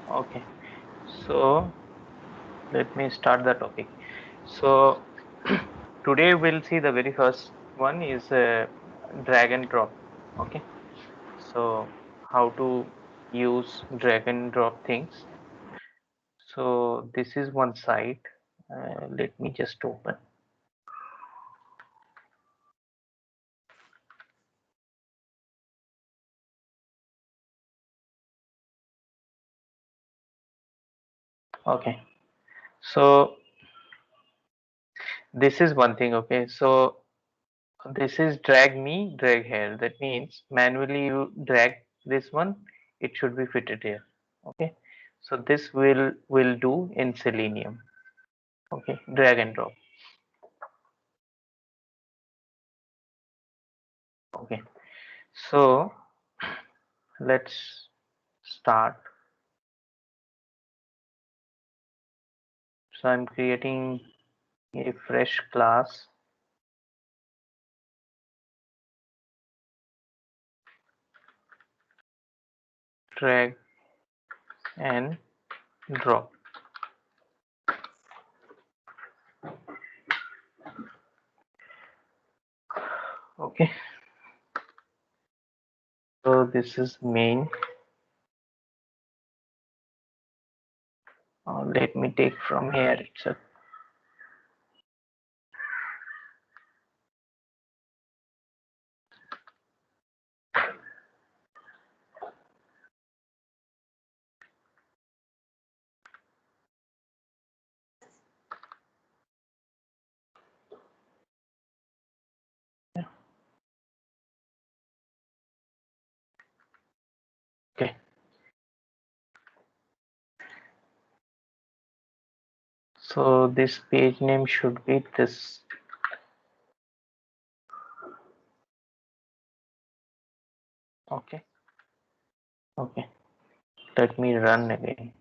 Okay, so let me start the topic. So today we'll see the very first one is drag and drop. Okay, so how to use drag and drop things. So this is one site. Let me just open. Okay, so this is one thing. Okay, so this is drag me, drag here. That means manually you drag this one, it should be fitted here. Okay, so this will do in Selenium. Okay, drag and drop. Okay, so let's start. So I'm creating a fresh class, drag and drop. Okay, so this is main. Let me take from here itself. Okay, so this page name should be this. Okay, okay. Let me run again.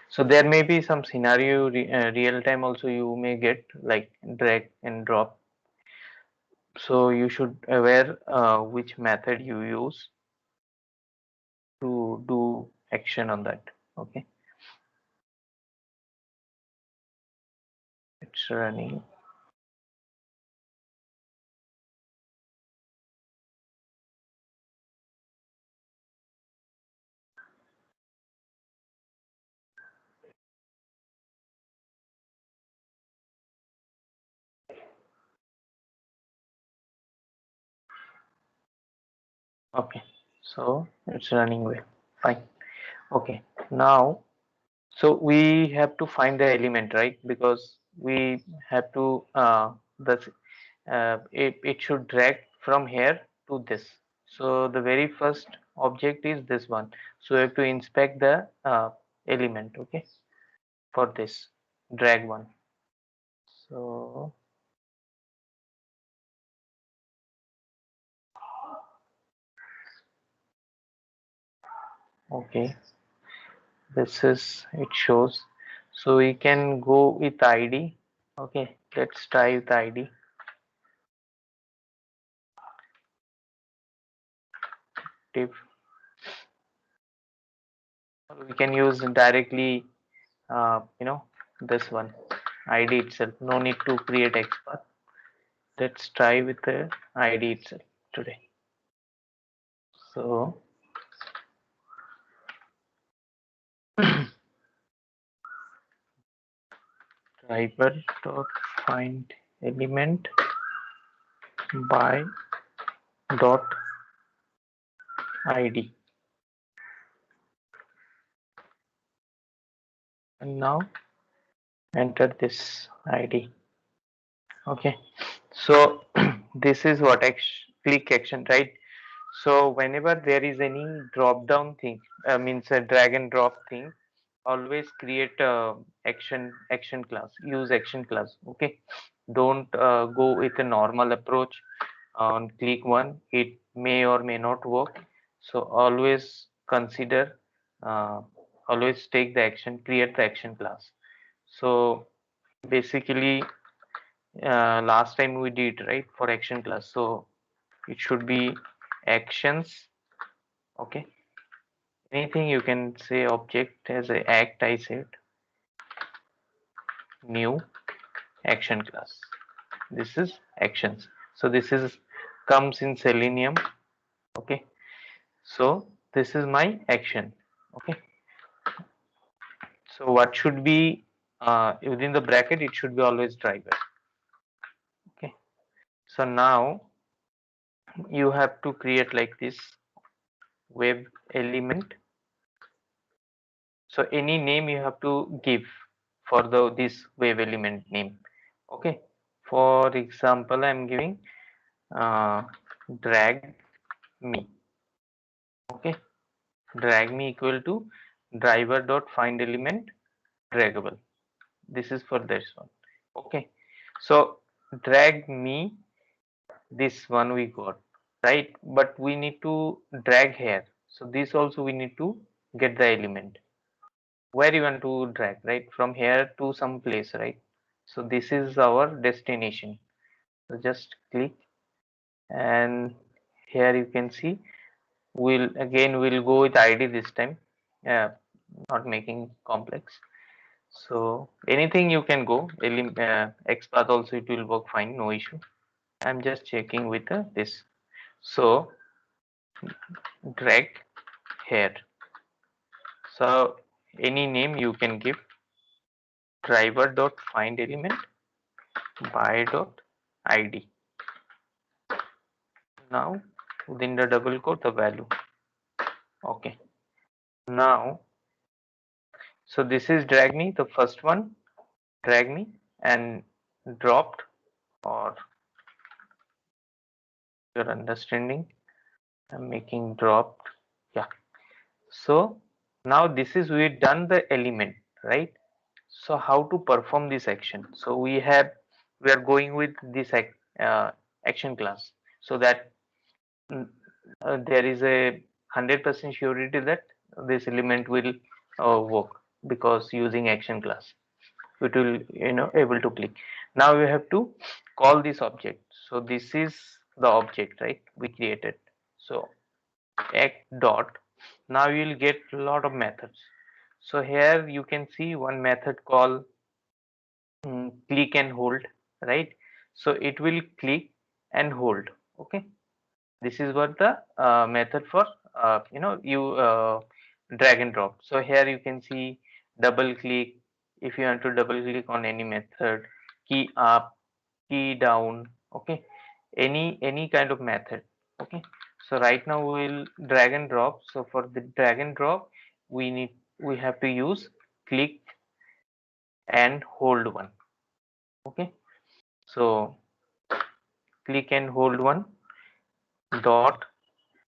So there may be some scenario real time also you may get like drag and drop. So you should aware which method you use to do action on that. Okay, it's running. Okay, so it's running well. Fine. Okay, now so we have to find the element, right? Because we have to it should drag from here to this. So the very first object is this one. So we have to inspect the element, okay, for this drag one. So okay, this is it shows. So we can go with ID. Okay, let's try with ID. If we can use directly, this one ID itself. No need to create expert. Let's try with the ID itself today. So driver dot find element by dot id, and now enter this id. Okay, so this is what click action, right? So whenever there is any drop down thing, means a drag and drop thing, always create a action class, use action class. Okay, don't go with a normal approach on click one, it may or may not work. So always consider uh, always take the action, create the action class. So basically, last time we did right for action class, so it should be actions. Okay, anything you can say object as a act. I said new action class. This is actions. So this is comes in Selenium. Okay, so this is my action. Okay, so what should be within the bracket? It should be always driver. Okay, so now you have to create like this web element. So any name you have to give for the this web element name. Okay, for example, I'm giving uh, drag me. Okay, drag me equal to driver dot find element draggable. This is for this one. Okay, so drag me, this one we got right, but we need to drag here. So this also we need to get the element where you want to drag, right, from here to some place, right? So this is our destination. So just click, and here you can see we'll go with id this time. Yeah, not making complex. So anything you can go xpath also, it will work fine, no issue. I'm just checking with this. So drag here. So any name you can give, driver dot find element by dot id. Now within the double quote the value. Okay, now so this is drag me, the first one, drag me, and dropped, or your understanding, I'm making dropped. Yeah, so now this is we done the element, right? So how to perform this action? So we are going with this action class, so that mm, there is a 100% surety that this element will work, because using action class it will able to click. Now we have to call this object. So this is the object, right, we created. So act dot, now you will get a lot of methods. So here you can see one method called click and hold, right? So it will click and hold. Okay, this is what the method for you drag and drop. So here you can see double click, if you want to double click on any method, key up, key down. Okay, any kind of method. Okay, so right now we will drag and drop. So for the drag and drop, we have to use click and hold one. Okay, so click and hold one dot.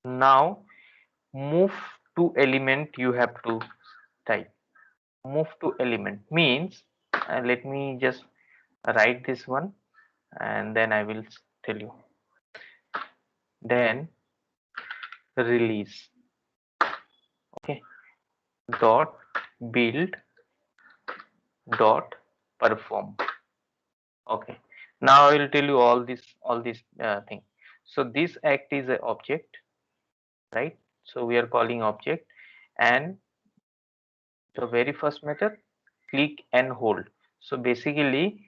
Now move to element, you have to type move to element means, let me just write this one and then I will tell you. Then release. Okay, dot build dot perform. Okay, now I will tell you all this thing. So this act is a object, right? So we are calling object, and the very first method, click and hold. So basically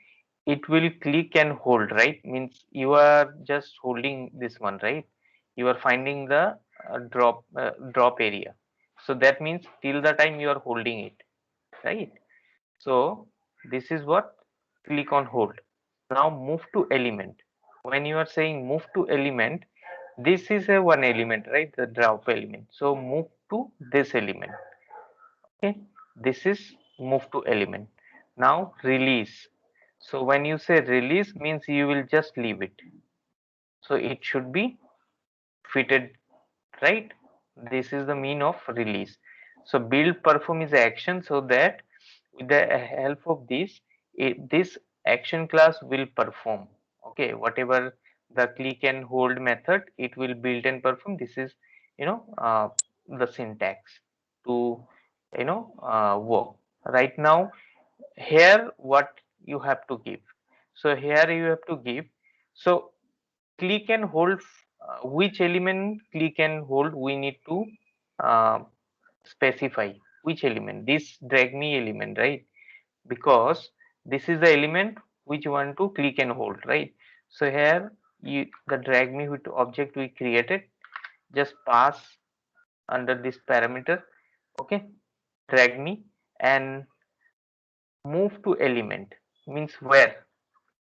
it will click and hold, right? Means you are just holding this one, right? You are finding the drop area. So that means till the time you are holding it, right? So this is what click on hold. Now move to element. When you are saying move to element, this is a one element, right? The drop element. So move to this element. Okay, this is move to element. Now release. So when you say release means you will just leave it. So it should be fitted, right? This is the mean of release. So build perform is action, so that with the help of this action class will perform. Okay, whatever the click and hold method, it will build and perform. This is you know uh, the syntax to work. Right now, here what you have to give. So here you have to give. So click and hold, which element click and hold we need to uh, specify which element, this drag me element, right? Because this is the element which you want to click and hold, right? So here the drag me with object we created, just pass under this parameter, okay, drag me and move to element, means where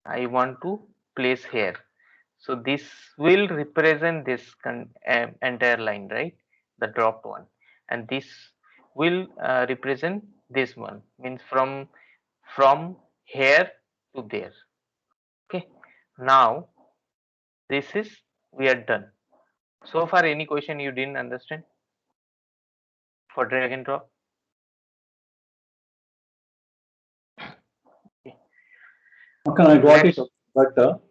I want to place here. So this will represent this entire line, right? The dropped one, and this will represent this one, means from here to there. Okay. Now this is, we are done. So far, any question you didn't understand for drag and drop? Okay. Okay, I got it. Let's. But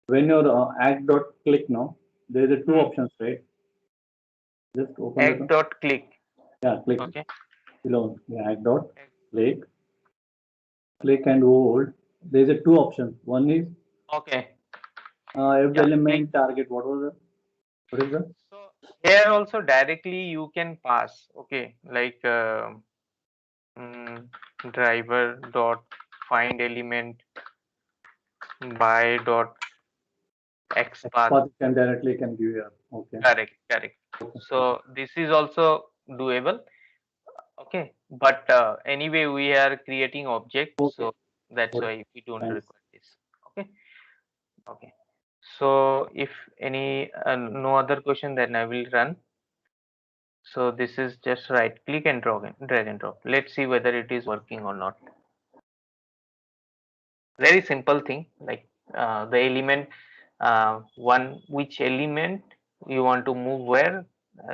when you're act dot click now, there is a two options, right? Just open Egg the dot click. yeah, click Okay. below. Yeah, act dot click, click and hold. There is a two options. One is Okay. if the Yeah. Click. element target. What was the what is the So here also directly you can pass. Okay. Like driver dot find element by dot xpath. path can directly can give here. Okay. Correct, correct. Okay. So this is also doable. Okay, but anyway we are creating objects, Okay. so that's Okay. why we don't Thanks. require this. Okay, okay. So if any no other question, then I will run. So this is just right click and drag and drop. Let's see whether it is working or not. Very simple thing, like the element one, which element you want to move where,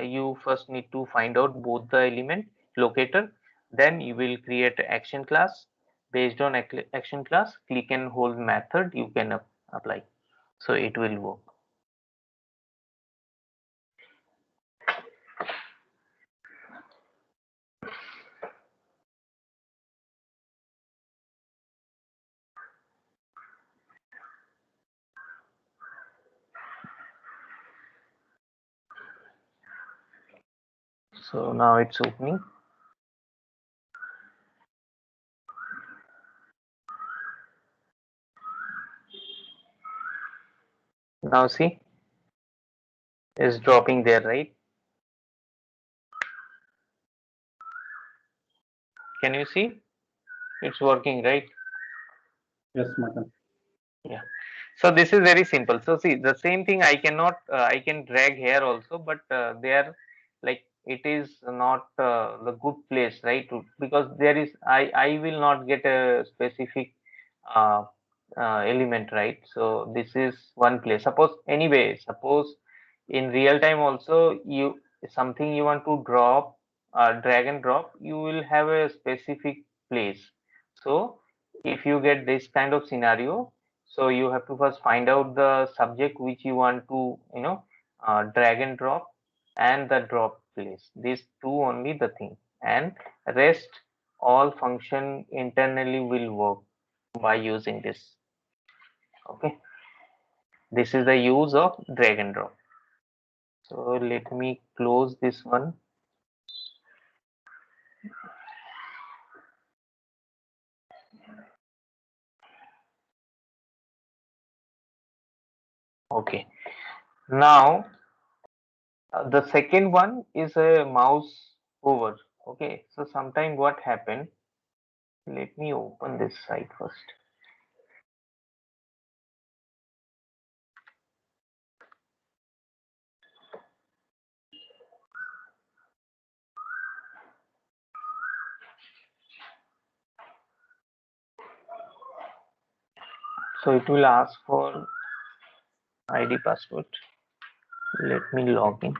you first need to find out both the element locator, then you will create a action class. Based on action class, click and hold method you can apply, so it will work. So now it's opening. Now see, it's dropping there, right? Can you see? It's working, right? Yes, Makhan. Yeah. So this is very simple. So see, the same thing I cannot, I can drag here also, but there, like it is not the good place, right? Because there is, I will not get a specific uh, element, right? So this is one place. Suppose anyway, suppose in real time also you something you want to drop, drag and drop, you will have a specific place. So if you get this kind of scenario, so you have to first find out the subject which you want to, drag and drop, and the drop place. These two only the thing, and rest all function internally will work by using this. Okay, this is the use of drag and drop. So let me close this one. Okay, now the second one is a mouse over. Okay, so sometime what happened, let me open this site first. So it will ask for ID password. Let me log in.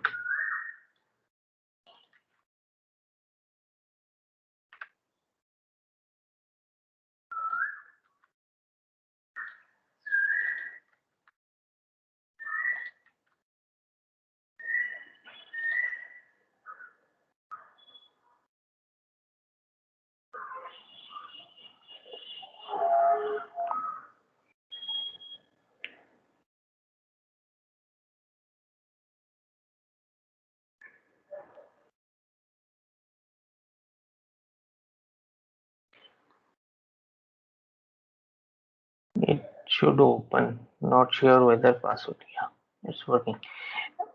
should open. Not sure whether password. Yeah, it's working.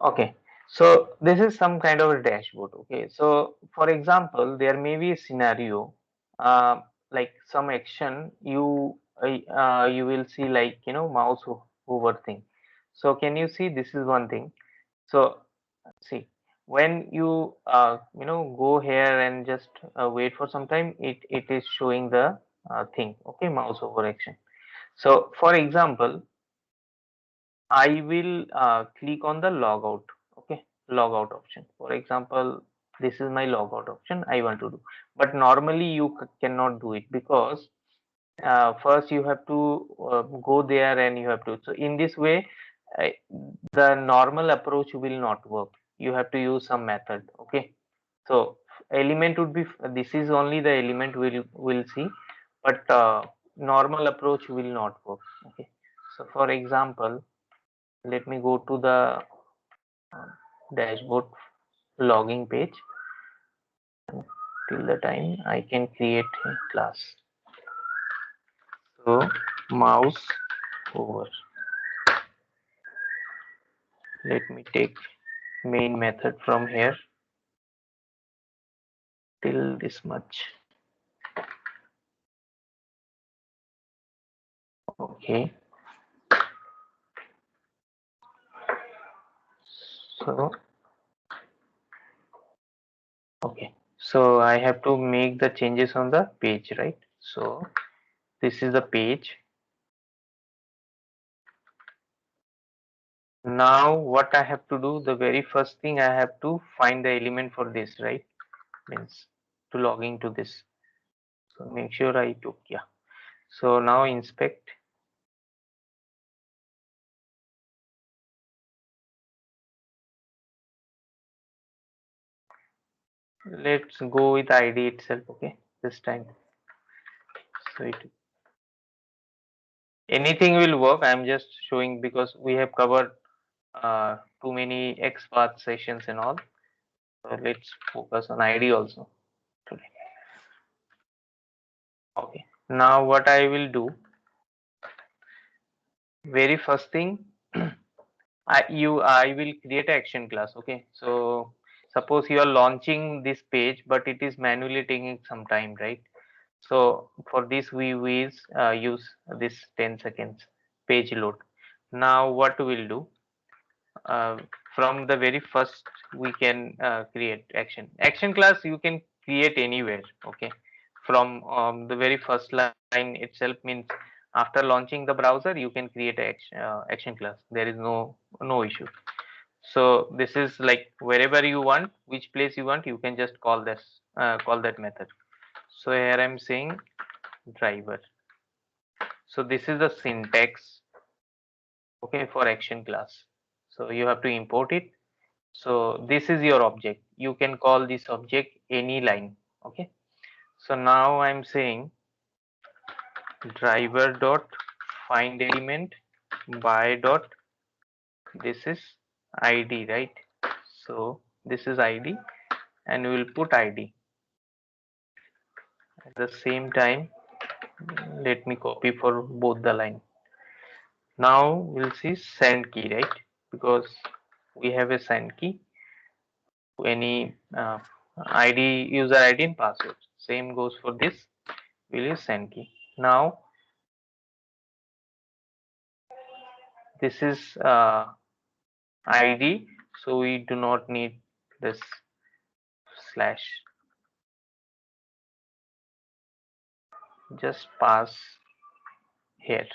Okay. So this is some kind of a dashboard. Okay. So for example, there may be a scenario, uh, like some action you will see, like mouse hover thing. So can you see, this is one thing. So see, when you go here and just wait for some time, it is showing the thing. Okay, mouse over action. So for example, I will click on the logout. Okay, logout option. For example, this is my logout option I want to do, but normally you cannot do it, because first you have to go there and you have to. So in this way, uh, the normal approach will not work. You have to use some method. Okay, so element would be, this is only the element will see, but normal approach will not work. Okay, so for example, let me go to the dashboard logging page till the time I can create a class. So mouse over. Let me take main method from here till this much. Okay. So okay. So I have to make the changes on the page, right? So this is the page. Now what I have to do, the very first thing, I have to find the element for this, right? Means to log into this. So make sure I took, yeah. So now inspect. Let's go with ID itself, okay? This time. So anything will work. I'm just showing because we have covered too many XPath sessions and all. So let's focus on ID also today. Okay. Now what I will do, very first thing, I will create an action class. Okay. So suppose you are launching this page, but it is manually taking some time, right? So for this we will use this 10 seconds page load. Now what we'll do, uh, from the very first, we can create action class. You can create anywhere. Okay, from the very first line itself, means after launching the browser you can create action class. There is no issue. So this is like wherever you want, which place you want, you can just call that method. So here I'm saying driver. So this is the syntax, okay, for action class. So you have to import it. So this is your object. You can call this object any line. Okay. So now I'm saying driver dot find element by dot, this is ID, right? So this is ID, and we will put ID. At the same time, let me copy for both the line. Now we'll see send key, right? Because we have a send key to any ID, user ID and password. Same goes for this. We'll use send key. Now this is ID, so we do not need this slash. Just pass here.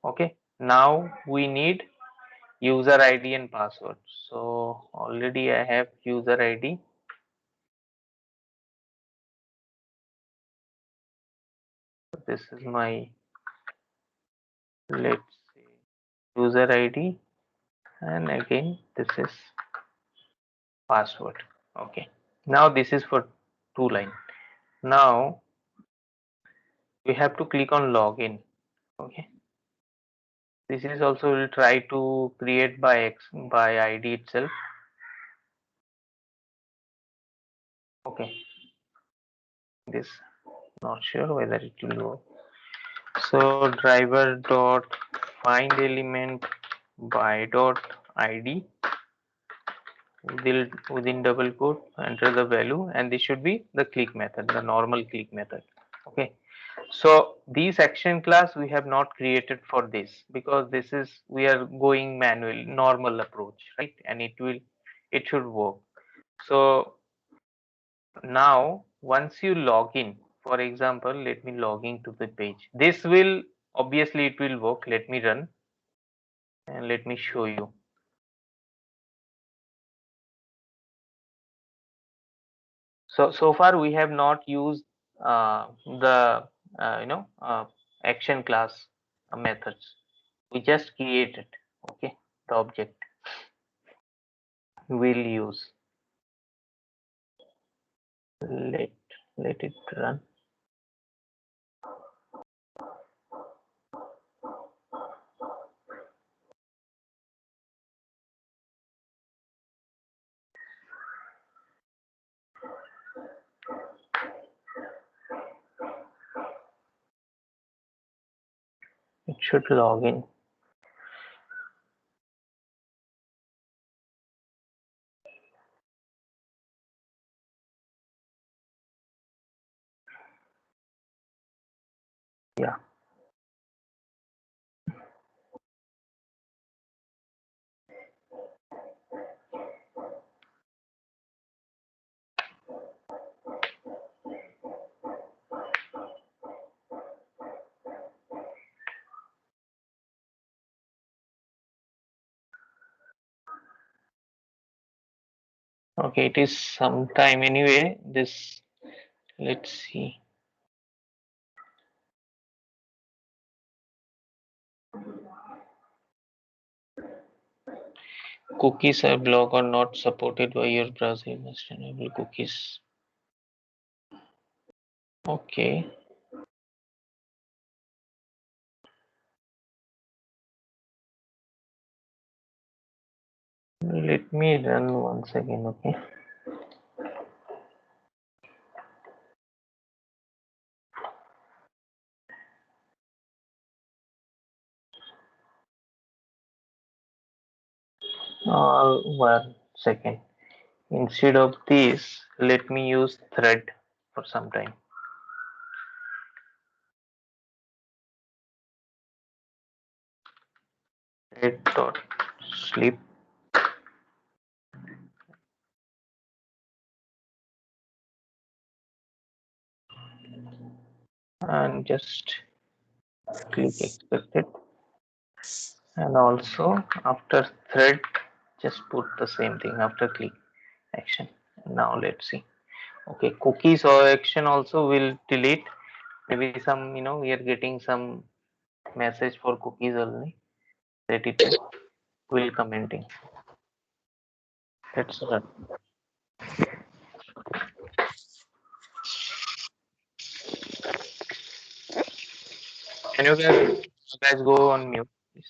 Okay. Now we need user ID and password. So already I have user ID. This is my, let's say, user ID, and again this is password. Okay. Now this is for two line. Now we have to click on login. Okay. This is also, will try to create by ID itself. Okay. This, not sure whether it will work. So driver dot find element by dot id within double quote, enter the value, and this should be the click method, the normal click method. Okay. So these action class we have not created for this because this is we are going manual normal approach, right? And it should work. So now once you log in, for example, let me log in to the page. This will obviously it will work. Let me run and let me show you. So far we have not used the action class methods. We just created, okay, the object will use. Let let it run. It should log in. Yeah. Okay, it is some time anyway. This, let's see. Cookies are blocked or not supported by your browser. You must enable cookies. Okay. Let me run once again, okay. One second. Instead of this, let me use thread for some time. Thread dot sleep and just click expected. And also after thread, just put the same thing after click action. Now let's see. Okay, cookies or action also will delete. Maybe some, we are getting some message for cookies only. Let it will commenting. Let's run. Can you guys go on mute, please?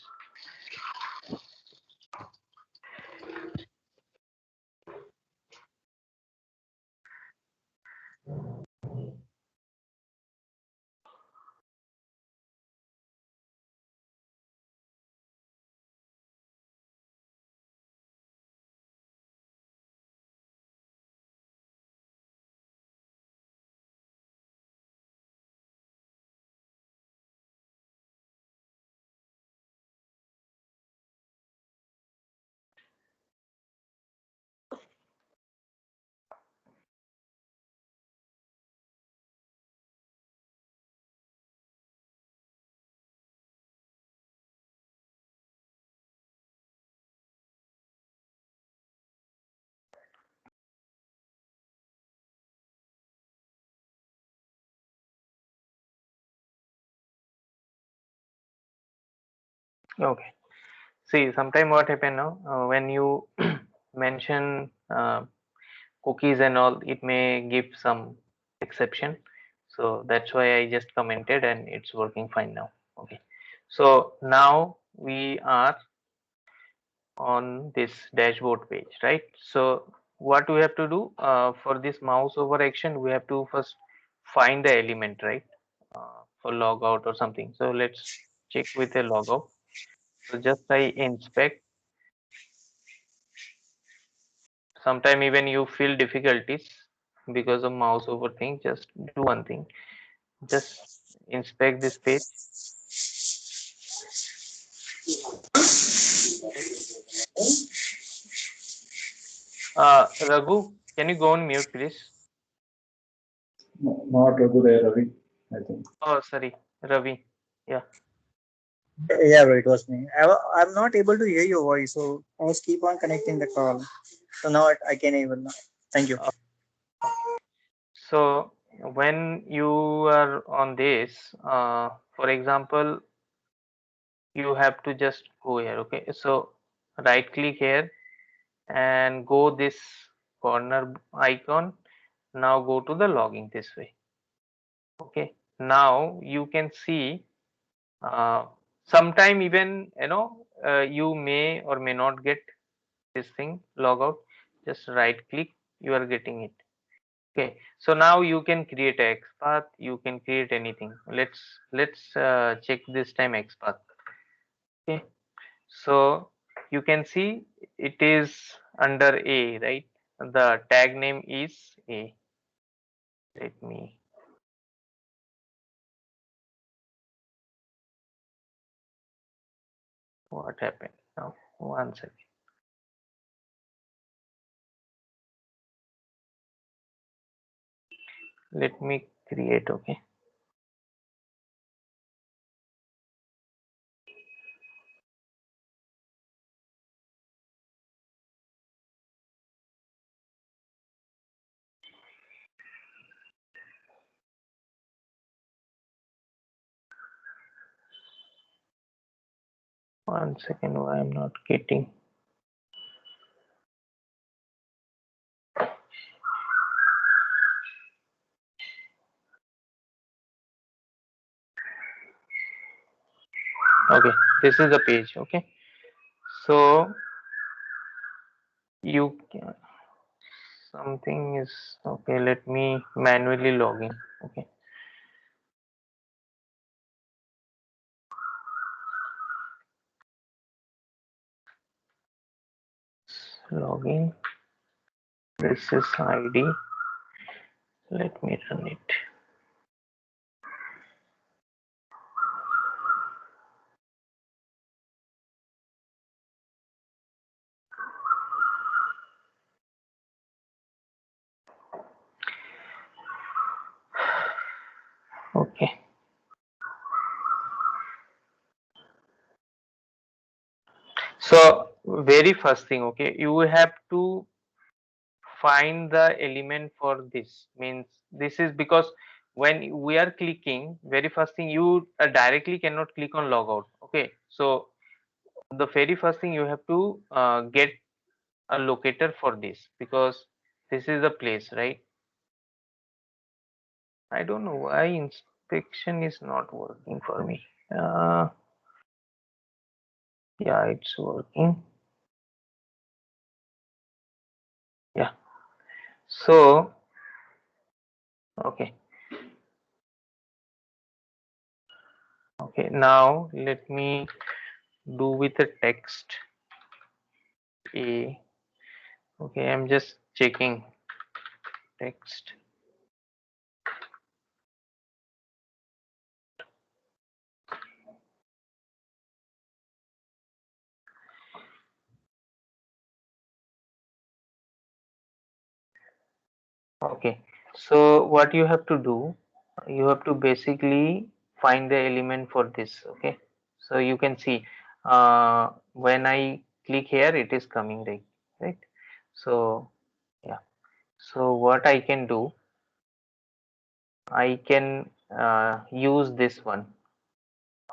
Okay. See, sometime what happen now when you mention cookies and all, it may give some exception. So that's why I just commented and it's working fine now. Okay. So now we are on this dashboard page, right? So what we have to do for this mouse over action, we have to first find the element, right? for logout or something. So let's check with a logout. So just I inspect. Sometime even you feel difficulties because of mouse over thing. Just do one thing. Just inspect this page. Raghu, can you go on mute, please? No, not Raghu there, Ravi, I think. Oh, sorry, Ravi. Yeah. Yeah, bro, it was me. I'm not able to hear your voice, so I was keep on connecting the call. So now I can even now. Thank you. Uh, so when you are on this, for example, you have to just go here. Okay. So right click here and go this corner icon. Now go to the logging this way. Okay. Now you can see uh, sometime even you may or may not get this thing log out. Just right click, you are getting it. Okay, so now you can create a XPath, you can create anything. Let's check this time XPath. Okay, so you can see it is under A, right? The tag name is A. Let me, what happened now? One second. Let me create, okay. One second, why I'm not getting. Okay, this is the page, okay. So you can, something is okay. Let me manually log in. Okay, login. This is ID. Let me run it. Okay. So very first thing, okay, you have to find the element for this. Means this is because when we are clicking, very first thing you directly cannot click on logout. Okay, so the very first thing you have to get a locator for this because this is the place, right? I don't know why inspection is not working for me. Yeah, it's working. Yeah. So, okay. Okay. Now let me do with the text A. Okay. I'm just checking text. Okay. So what you have to do, you have to basically find the element for this. Okay. So you can see when I click here, it is coming right. So yeah. So what I can do, I can use this one,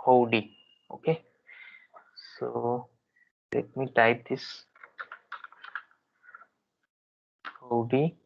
Howdy. Okay. So let me type this Howdy.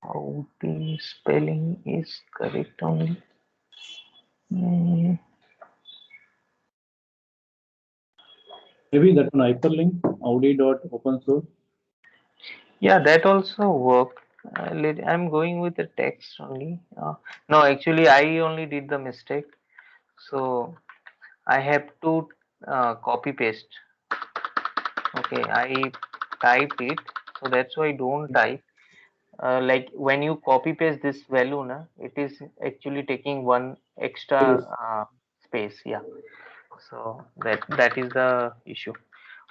how the spelling is correct only. Mm, Maybe that one hyperlink Audi.open source. yeah, that also work. I'm going with the text only. No, actually, I only did the mistake. So I have to copy paste. Okay, I type it. So that's why don't type. Like when you copy paste this value, na, it is actually taking one extra Yes. space. Yeah. So that is the issue.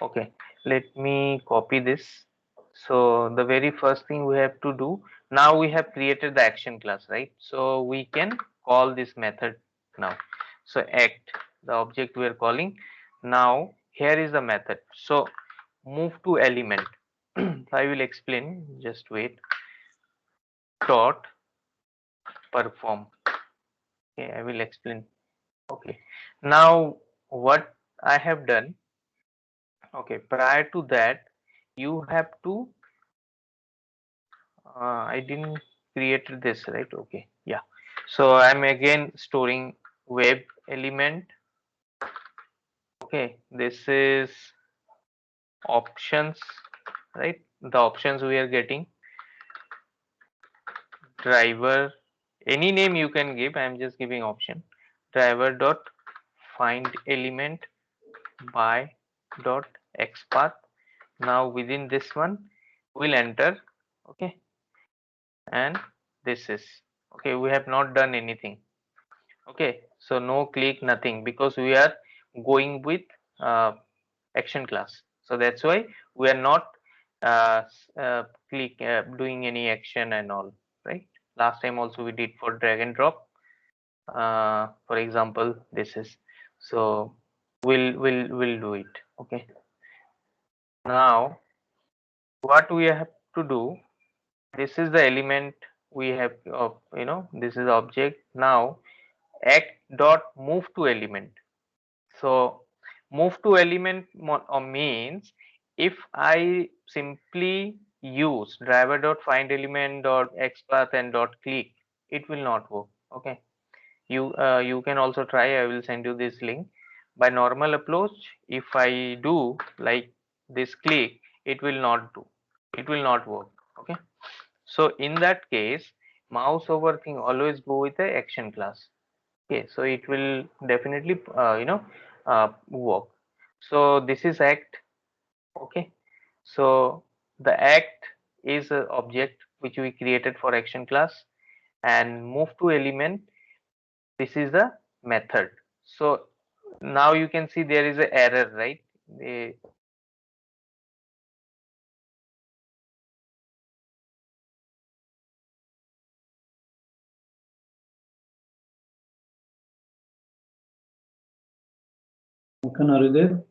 Okay, let me copy this. So the very first thing we have to do, now we have created the action class, right? So we can call this method now. So act, the object we are calling. Now here is the method. So move to element. I will explain, just wait. Dot perform. Okay, I will explain. Okay, now what I have done. Okay, prior to that, you have to. I didn't create this, right? Okay, yeah. So I'm again storing web element. Okay, this is options, right? The options we are getting, driver, any name you can give. I'm just giving option. Driver dot find element by dot xpath. Now within this one, we'll enter. Okay, and this is okay. We have not done anything. Okay, so no click, nothing, because we are going with uh, action class. So that's why we are not click doing any action and all, right? Last time also we did for drag and drop. For example, this is, so we'll do it. Okay, now what we have to do, this is the element we have of, this is the object. Now act dot move to element. So move to element means if I simply use driver dot find element dot xpath and dot click, it will not work. Okay, you can also try. I will send you this link. By normal approach, if I do like this click, it will not do. It will not work. Okay. So in that case, mouse over thing always go with the action class. Okay, so it will definitely work. So this is act. Okay, so the act is a object which we created for action class, and move to element, this is the method. So now you can see there is a error, right? Makhan, are you there?